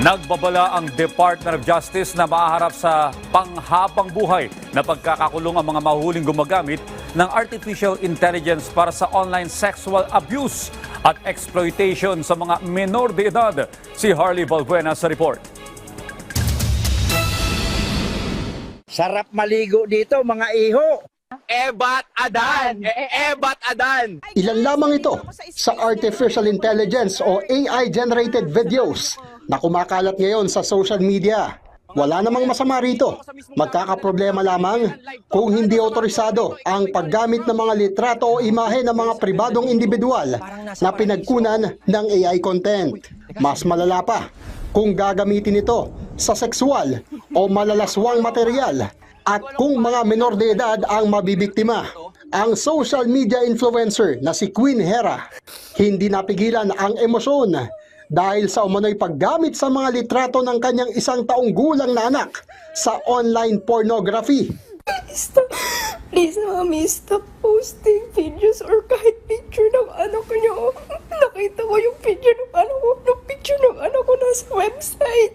Nagbabala ang Department of Justice na maaharap sa panghabang buhay na pagkakakulong ang mga mahuhuling gumagamit ng artificial intelligence para sa online sexual abuse at exploitation sa mga menor de edad. Si Harley Balbuena sa report. Sarap maligo dito mga iho. Ebat Adan! Ebat Adan! Ilan lamang ito sa artificial intelligence o AI-generated videos na kumakalat ngayon sa social media. Wala namang masama rito. Magkakaproblema lamang kung hindi otorisado ang paggamit ng mga litrato o imahe ng mga pribadong individual na pinagkunan ng AI content. Mas malala pa kung gagamitin ito sa sexual o malalaswang material at kung mga menor de edad ang mabibiktima. Ang social media influencer na si Queen Hera hindi napigilan ang emosyon dahil sa umano'y paggamit sa mga litrato ng kanyang 1 taong gulang na anak sa online pornography. Please, Mami, stop posting videos or kahit picture ng anak niyo. Nakita ko yung video ng anak ko, yung picture ng anak ko nasa website.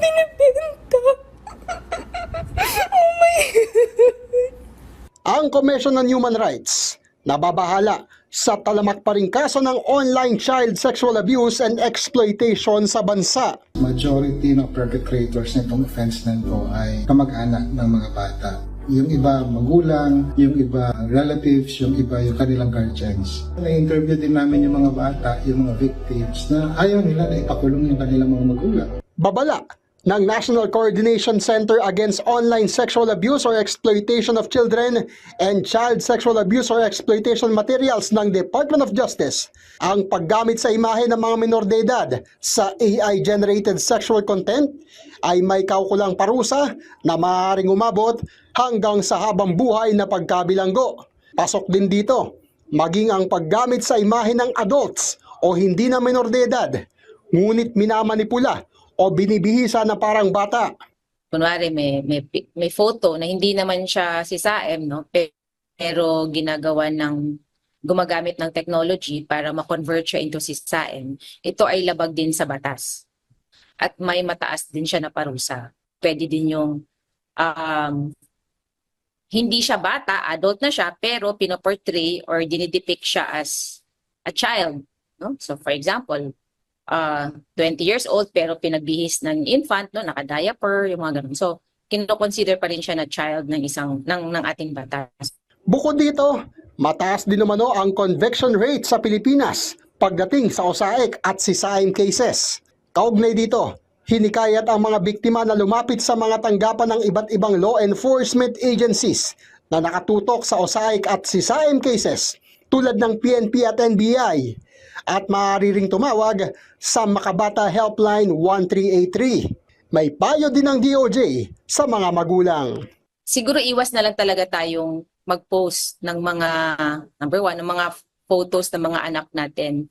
Binibenta. Oh my God. Ang Commission on Human Rights nababahala sa talamak pa ring kaso ng online child sexual abuse and exploitation sa bansa. Majority ng perpetrators nitong offense na ito ay kamag-anak ng mga bata. Yung iba magulang, yung iba relatives, yung iba yung kanilang guardians. Na-interview din namin yung mga bata, yung mga victims na ayaw nila na ipakulong yung kanilang mga magulang. Babala ng National Coordination Center Against Online Sexual Abuse or Exploitation of Children and Child Sexual Abuse or Exploitation Materials ng Department of Justice ang paggamit sa imahe ng mga menor de edad sa AI-generated sexual content ay may kaukulang parusa na maaaring umabot hanggang sa habang buhay na pagkabilanggo. Pasok din dito maging ang paggamit sa imahe ng adults o hindi na menor de edad ngunit minamanipula o binibihisa na parang bata. Kunwari may photo na hindi naman siya si Saem, no? Pero gumagamit ng technology para ma-convert siya into si Saem. Ito ay labag din sa batas. At may mataas din siya na parusa. Pwede din yung hindi siya bata, adult na siya, pero pinoportray or dinidepict siya as a child, no? So for example, 20 years old pero pinagbihis ng infant, no, naka-diaper, yung mga ganun. So, kino-consider pa rin siya na child ng ating batas. Bukod dito, mataas din umano ang conviction rate sa Pilipinas pagdating sa OSAIC at CSAIM cases. Kaugnay dito, hinikayat ang mga biktima na lumapit sa mga tanggapan ng iba't ibang law enforcement agencies na nakatutok sa OSAIC at CSAIM cases tulad ng PNP at NBI. At maaari ring tumawag sa Makabata Helpline 1383. May payo din ng DOJ sa mga magulang. Siguro iwas na lang talaga tayong mag-post ng mga, number one, ng mga photos ng mga anak natin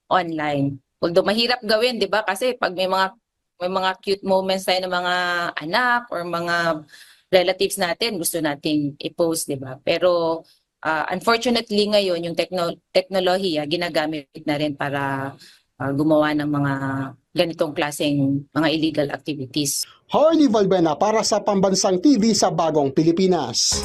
online. Although mahirap gawin, di ba? Kasi pag may mga cute moments tayo ng mga anak or mga relatives natin, gusto nating i-post, di ba? Pero unfortunately ngayon, yung teknolohiya ginagamit na rin para gumawa ng mga ganitong klaseng mga illegal activities. Harley Balbuena para sa Pambansang TV sa Bagong Pilipinas.